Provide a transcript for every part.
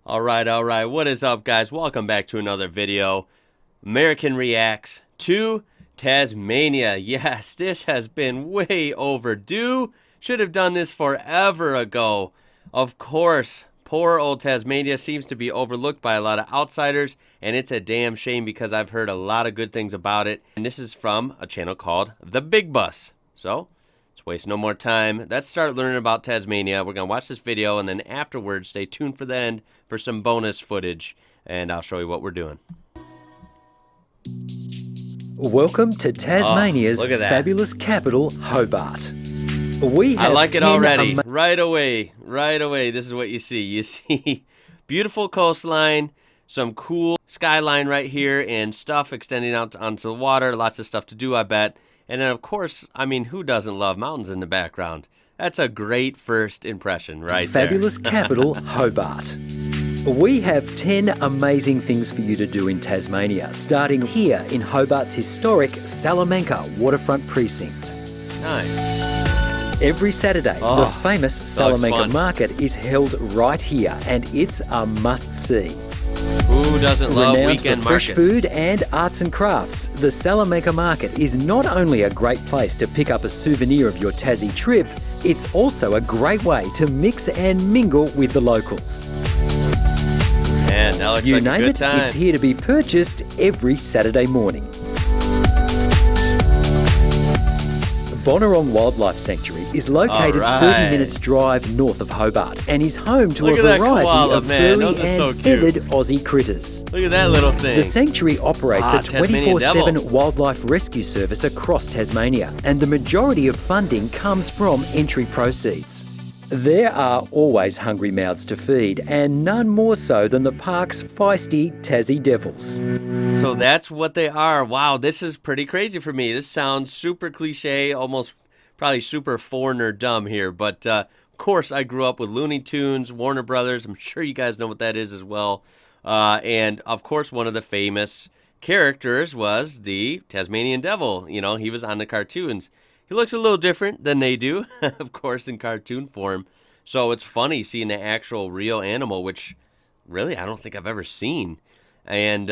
All right. What is up, guys? Welcome back to another video. American reacts to Tasmania. Yes, this has been way overdue. Should have done this forever ago. Of course, poor old Tasmania seems to be overlooked by a lot of outsiders, and it's a damn shame because I've heard a lot of good things about it. And this is from a channel called The Big Bus. So, let's waste no more time. Let's start learning about Tasmania. We're going to watch this video, and then afterwards, stay tuned for the end for some bonus footage, and I'll show you what we're doing. Welcome to Tasmania's fabulous capital, Hobart. I like it already. Right away. This is what you see. You see beautiful coastline, some cool skyline right here, and stuff extending out onto the water. Lots of stuff to do, I bet. And then, of course, I mean, who doesn't love mountains in the background? That's a great first impression right there. Fabulous capital, Hobart. We have 10 amazing things for you to do in Tasmania, starting here in Hobart's historic Salamanca waterfront precinct. Nice. Every Saturday, the famous Salamanca market is held right here, and it's a must-see. Who doesn't love Renowned weekend for fresh markets? food and arts and crafts, the Salamanca market is not only a great place to pick up a souvenir of your Tassie trip, it's also a great way to mix and mingle with the locals. Man, that looks You like name a good it, time. it's here to be purchased every Saturday morning. Bonnarong Wildlife Sanctuary is located 30 minutes drive north of Hobart and is home to a variety of furry and feathered Aussie critters. Look at that little thing. The sanctuary operates a 24/7 wildlife rescue service across Tasmania, and the majority of funding comes from entry proceeds. There are always hungry mouths to feed, and none more so than the park's feisty Tassie Devils. So that's what they are. Wow, this is pretty crazy for me. This sounds super cliche, almost probably super foreigner dumb here. But of course, I grew up with Looney Tunes, Warner Brothers. I'm sure you guys know what that is as well. And of course, one of the famous characters was the Tasmanian Devil. You know, he was on the cartoons. He looks a little different than they do, of course, in cartoon form. So it's funny seeing the actual real animal, which really I don't think I've ever seen. And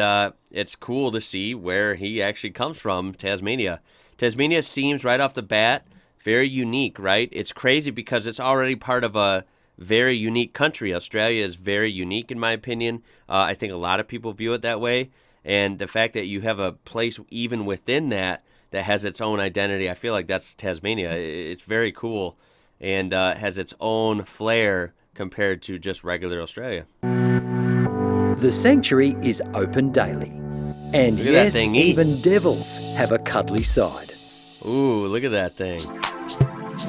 it's cool to see where he actually comes from, Tasmania. Tasmania seems right off the bat very unique, right? It's crazy because it's already part of a very unique country. Australia is very unique, in my opinion. I think a lot of people view it that way. And the fact that you have a place even within that has its own identity, I feel like that's Tasmania. It's very cool and has its own flair compared to just regular Australia. The sanctuary is open daily. And yes, even devils have a cuddly side. Ooh, look at that thing.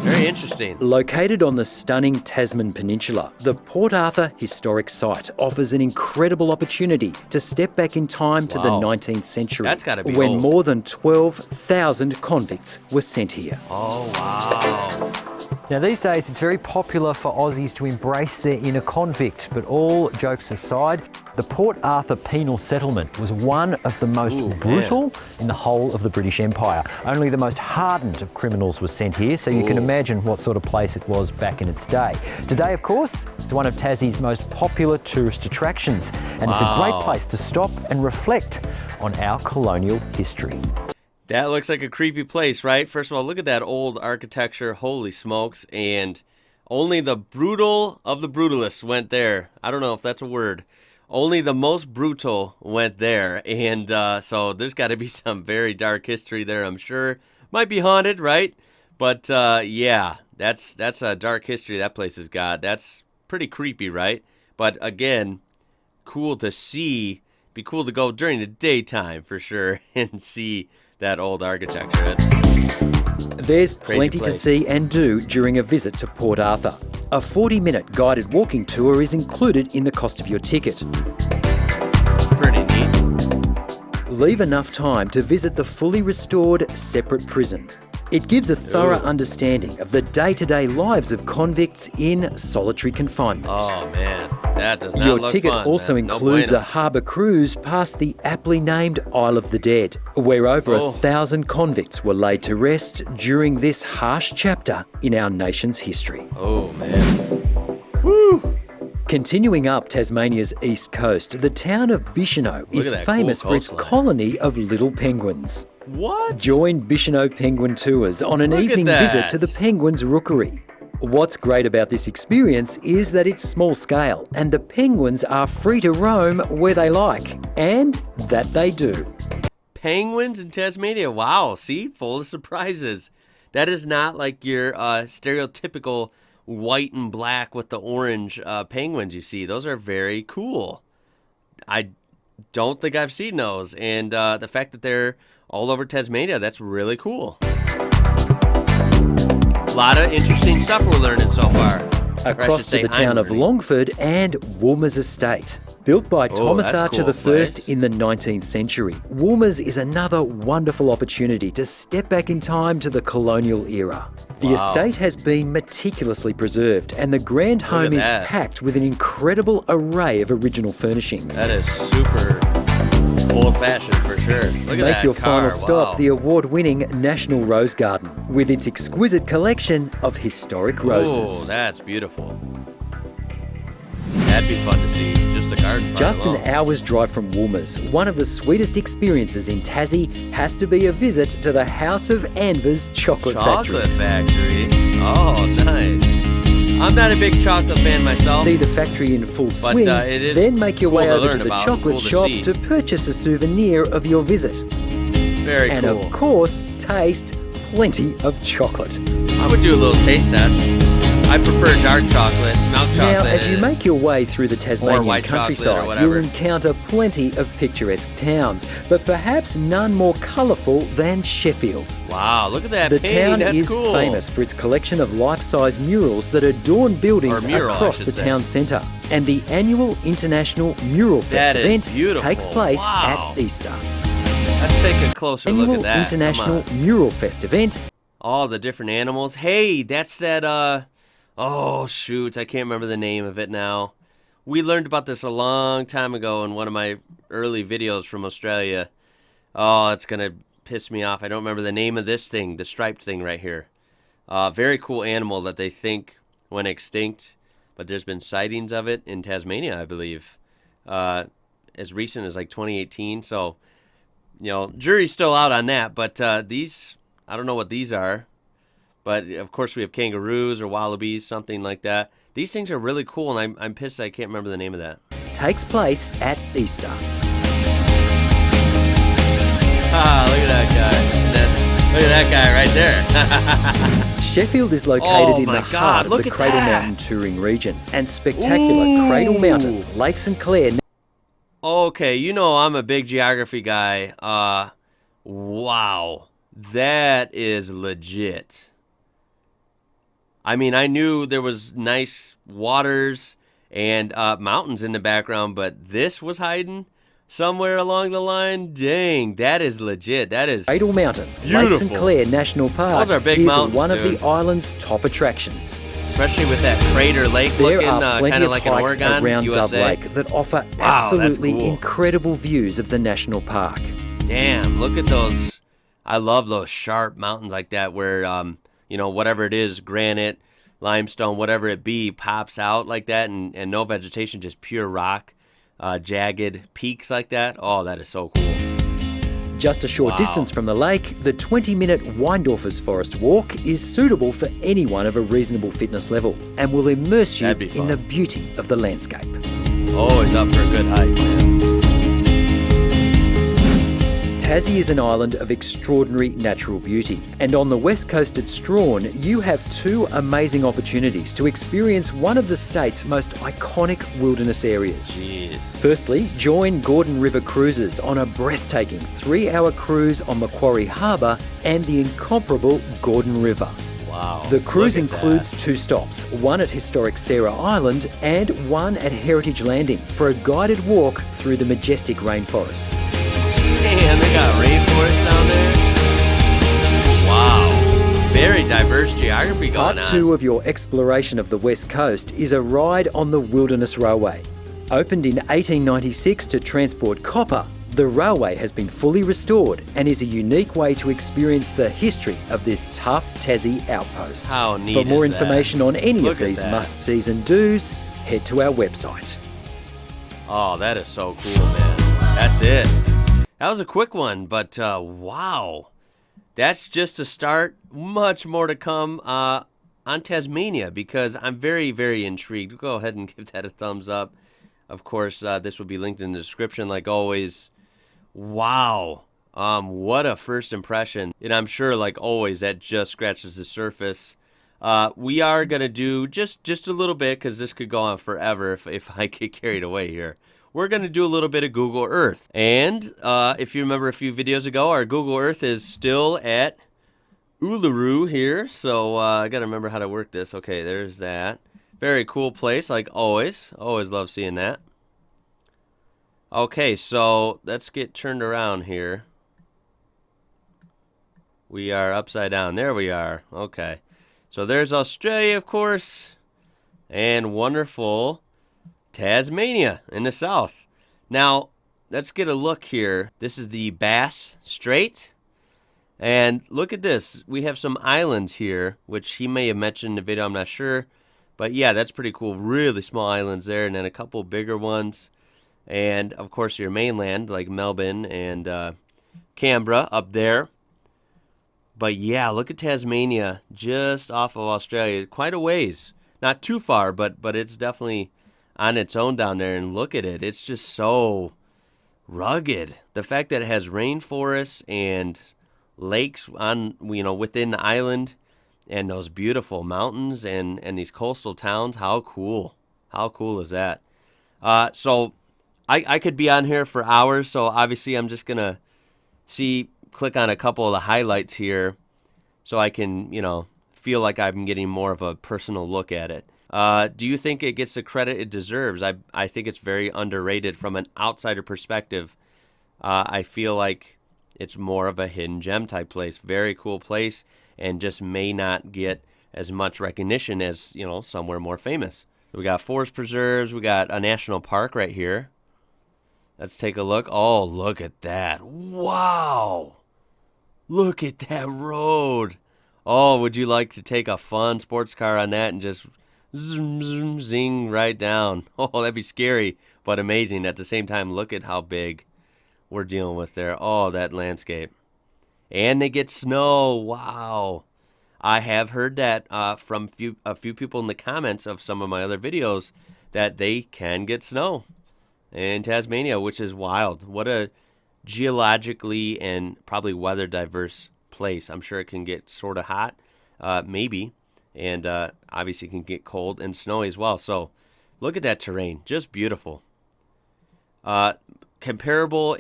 Very interesting. Located on the stunning Tasman Peninsula, the Port Arthur Historic Site offers an incredible opportunity to step back in time to the 19th century. That's gotta be when old. More than 12,000 convicts were sent here. Oh, wow. Now these days it's very popular for Aussies to embrace their inner convict, but all jokes aside, the Port Arthur penal settlement was one of the most brutal in the whole of the British Empire. Only the most hardened of criminals was sent here, so you can imagine what sort of place it was back in its day. Today, of course, it's one of Tassie's most popular tourist attractions, and it's a great place to stop and reflect on our colonial history. That looks like a creepy place, right? First of all, look at that old architecture. Holy smokes. And only the brutal of the brutalists went there. I don't know if that's a word. Only the most brutal went there. And so there's got to be some very dark history there, I'm sure. Might be haunted, right? But yeah, that's a dark history that place has got. That's pretty creepy, right? But again, cool to see. Be cool to go during the daytime for sure and see that old architecture. There's plenty to see and do during a visit to Port Arthur. A 40-minute guided walking tour is included in the cost of your ticket. Pretty neat. Leave enough time to visit the fully restored separate prison. It gives a thorough understanding of the day-to-day lives of convicts in solitary confinement. Oh man, that does not Your look ticket fun, also man. includes a harbour cruise past the aptly named Isle of the Dead, where over 1,000 convicts were laid to rest during this harsh chapter in our nation's history. Oh man. Woo! Continuing up Tasmania's east coast, the town of Bicheno is famous for its colony of little penguins. What? Join Bicheno Penguin Tours on an evening visit to the penguins' rookery. What's great about this experience is that it's small scale and the penguins are free to roam where they like, and that they do. Penguins in Tasmania. Wow, see? Full of surprises. That is not like your stereotypical white and black with the orange penguins you see. Those are very cool. I don't think I've seen those. And the fact that they're all over Tasmania, that's really cool. A lot of interesting stuff we're learning so far. Across to the town of Longford and Woolmer's Estate. Built by Thomas Archer I in the 19th century, Woolmer's is another wonderful opportunity to step back in time to the colonial era. The estate has been meticulously preserved and the grand home is packed with an incredible array of original furnishings. That is super old-fashioned for sure. Look at that Make your car. final stop the award-winning National Rose Garden with its exquisite collection of historic roses. Oh, that's beautiful. That'd be fun to see. Just the garden. Just an hour's drive from Woolmer's, one of the sweetest experiences in Tassie has to be a visit to the House of Anvers Chocolate Factory. Chocolate Factory. Oh, nice. I'm not a big chocolate fan myself. See the factory in full swing, it is then make your way over to the about, chocolate shop to purchase a souvenir of your visit. Very and cool. of course, taste plenty of chocolate. I would do a little taste test. I prefer dark chocolate, milk chocolate. Now, as you make your way through the Tasmanian countryside, you'll encounter plenty of picturesque towns, but perhaps none more colourful than Sheffield. Wow, look at that The painting. town That's is cool. famous for its collection of life-size murals that adorn buildings across the town centre. And the annual International Mural Fest event takes place at Easter. Let's take a closer look at that. International Mural Fest event. All the different animals. Hey, that's that, oh, shoot. I can't remember the name of it now. We learned about this a long time ago in one of my early videos from Australia. Oh, it's going to piss me off. I don't remember the name of this thing, the striped thing right here. Very cool animal that they think went extinct, but there's been sightings of it in Tasmania, I believe, as recent as like 2018. So, you know, jury's still out on that, but these, I don't know what these are. But, of course, we have kangaroos or wallabies, something like that. These things are really cool, and I'm pissed I can't remember the name of that. Takes place at Easter. Ah, look at that guy. Look at that guy right there. Sheffield is located in the heart of the Cradle Mountain touring region. And spectacular Cradle Mountain, Lake St Clair. Okay, you know I'm a big geography guy. Wow. That is legit. I mean, I knew there was nice waters and mountains in the background, but this was hiding somewhere along the line. Dang, that is legit. That is Cradle Mountain, beautiful. Lake St Clair National Park Those are big is mountains, one of dude. the island's top attractions. Especially with that Crater Lake There looking are plenty kind of of like in hikes Oregon, around USA. Dove Lake that offer Wow, that's absolutely cool. incredible views of the national park. Damn, look at those. I love those sharp mountains like that where, you know, whatever it is, granite, limestone, whatever it be, pops out like that and no vegetation, just pure rock, jagged peaks like that. Oh, that is so cool. Just a short distance from the lake, the 20-minute Weindorfers Forest Walk is suitable for anyone of a reasonable fitness level and will immerse you in the beauty of the landscape. Always up for a good hike, man. Tassie is an island of extraordinary natural beauty, and on the west coast at Strawn, you have two amazing opportunities to experience one of the state's most iconic wilderness areas. Jeez. Firstly, join Gordon River Cruises on a breathtaking 3-hour cruise on Macquarie Harbour and the incomparable Gordon River. Wow. The cruise includes 2 stops, one at historic Sarah Island and one at Heritage Landing, for a guided walk through the majestic rainforest. Damn, they got rainforest down there. Wow. Very diverse geography going on. Part 2 of your exploration of the west coast is a ride on the Wilderness Railway. Opened in 1896 to transport copper, the railway has been fully restored and is a unique way to experience the history of this tough Tassie outpost. How neat For more is that? information on any Look of at these that. must-sees and do's, head to our website. Oh, that is so cool, man. That's it. That was a quick one, but wow. That's just a start. Much more to come on Tasmania, because I'm very, very intrigued. Go ahead and give that a thumbs up. Of course, this will be linked in the description like always. Wow. What a first impression. And I'm sure, like always, that just scratches the surface. We are going to do just a little bit, because this could go on forever if I get carried away here. We're going to do a little bit of Google Earth. And if you remember a few videos ago, our Google Earth is still at Uluru here. So I got to remember how to work this. Okay, there's that. Very cool place, like always. Always love seeing that. Okay, so let's get turned around here. We are upside down. There we are. Okay. So there's Australia, of course, and wonderful Tasmania in the south. Now, let's get a look here. This is the Bass Strait. And look at this. We have some islands here, which he may have mentioned in the video. I'm not sure. But yeah, that's pretty cool. Really small islands there, and then a couple bigger ones. And, of course, your mainland, like Melbourne and Canberra up there. But, yeah, look at Tasmania just off of Australia. Quite a ways. Not too far, but it's definitely on its own down there. And look at it. It's just so rugged. The fact that it has rainforests and lakes on, within the island, and those beautiful mountains and these coastal towns. How cool. How cool is that? So I could be on here for hours, so obviously I'm just going to click on a couple of the highlights here so I can, feel like I'm getting more of a personal look at it. Do you think it gets the credit it deserves? I think it's very underrated from an outsider perspective. I feel like it's more of a hidden gem type place. Very cool place, and just may not get as much recognition as, somewhere more famous. We got forest preserves. We got a national park right here. Let's take a look. Oh, look at that. Wow. Look at that road. Oh, would you like to take a fun sports car on that and just zoom, zoom, zing right down? Oh, that'd be scary, but amazing. At the same time, look at how big we're dealing with there. Oh, that landscape. And they get snow. Wow. I have heard that from a few people in the comments of some of my other videos that they can get snow in Tasmania, which is wild. What a geologically and probably weather diverse place. I'm sure it can get sort of hot, maybe, and obviously it can get cold and snowy as well. So look at that terrain. Just beautiful. Comparable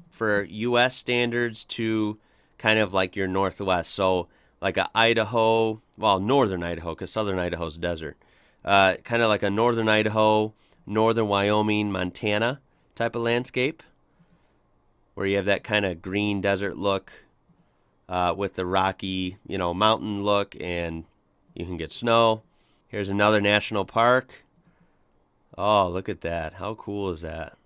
for U.S. standards to kind of like your Northwest. So like a Idaho, well, northern Idaho, because southern Idaho's desert. Kind of like a northern Idaho, northern Wyoming, Montana type of landscape, where you have that kind of green desert look with the rocky, mountain look, and you can get snow. Here's another national park. Oh, look at that. How cool is that?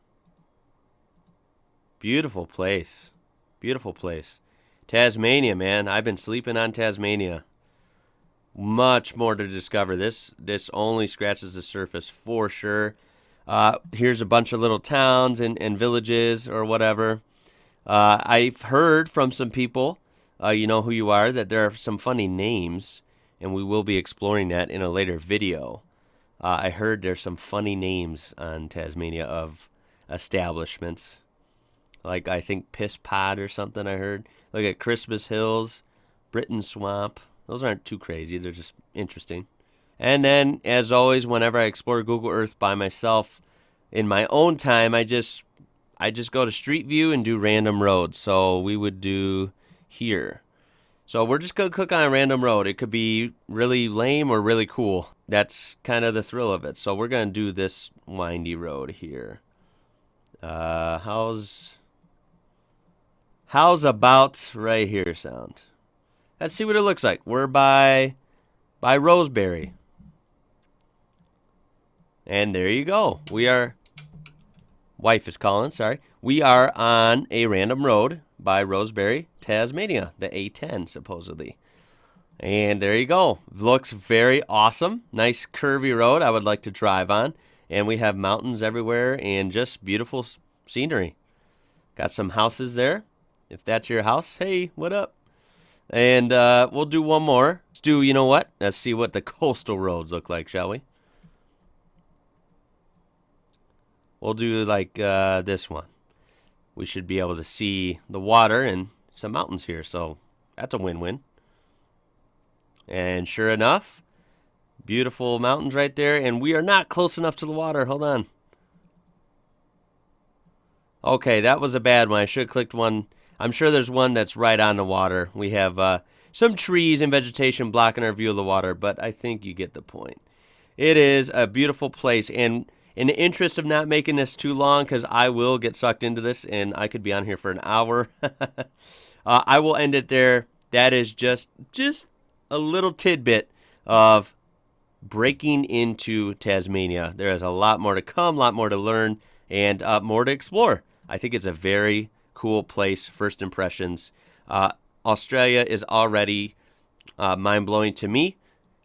Beautiful place. Beautiful place. Tasmania, man. I've been sleeping on Tasmania. Much more to discover. This only scratches the surface for sure. Here's a bunch of little towns and villages or whatever. I've heard from some people, you know who you are, that there are some funny names, and we will be exploring that in a later video. I heard there's some funny names on Tasmania of establishments. Like, I think Piss Pod or something I heard. Look at Christmas Hills, Britain Swamp. Those aren't too crazy. They're just interesting. And then, as always, whenever I explore Google Earth by myself, in my own time, I just go to Street View and do random roads. So we would do here. So we're just going to click on a random road. It could be really lame or really cool. That's kind of the thrill of it. So we're going to do this windy road here. How's about right here sound? Let's see what it looks like. We're by Roseberry. And there you go. Wife is calling, sorry. We are on a random road by Roseberry, Tasmania, the A10 supposedly. And there you go. Looks very awesome. Nice curvy road I would like to drive on. and we have mountains everywhere and just beautiful scenery. Got some houses there. If that's your house, hey, what up? And we'll do one more. Let's do, you know what? Let's see what the coastal roads look like, shall we? We'll do like this one. We should be able to see the water and some mountains here, so that's a win-win. And sure enough, beautiful mountains right there, and we are not close enough to the water. Hold on. Okay, that was a bad one. I should have clicked one. I'm sure there's one that's right on the water. We have some trees and vegetation blocking our view of the water, but I think you get the point. It is a beautiful place, and in the interest of not making this too long, because I will get sucked into this, and I could be on here for an hour, I will end it there. That is just a little tidbit of breaking into Tasmania. There is a lot more to come, a lot more to learn, and more to explore. I think it's a very cool place, first impressions. Australia is already mind-blowing to me.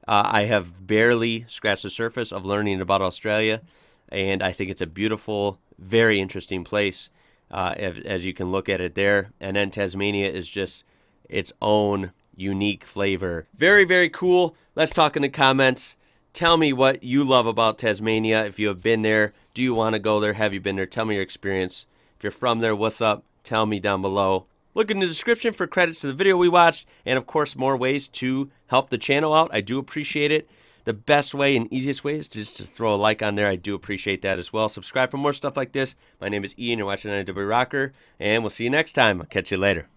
I have barely scratched the surface of learning about Australia, and I think it's a beautiful, very interesting place, as you can look at it there. And then Tasmania is just its own unique flavor. Very, very cool. Let's talk in the comments. Tell me what you love about Tasmania. If you have been there, do you want to go there? Have you been there? Tell me your experience. If you're from there, what's up? Tell me down below. Look in the description for credits to the video we watched, and of course more ways to help the channel out. I do appreciate it. The best way and easiest way is just to throw a like on there. I do appreciate that as well. Subscribe for more stuff like this. My name is Ian. You're watching IWrocker, and we'll see you next time. I'll catch you later.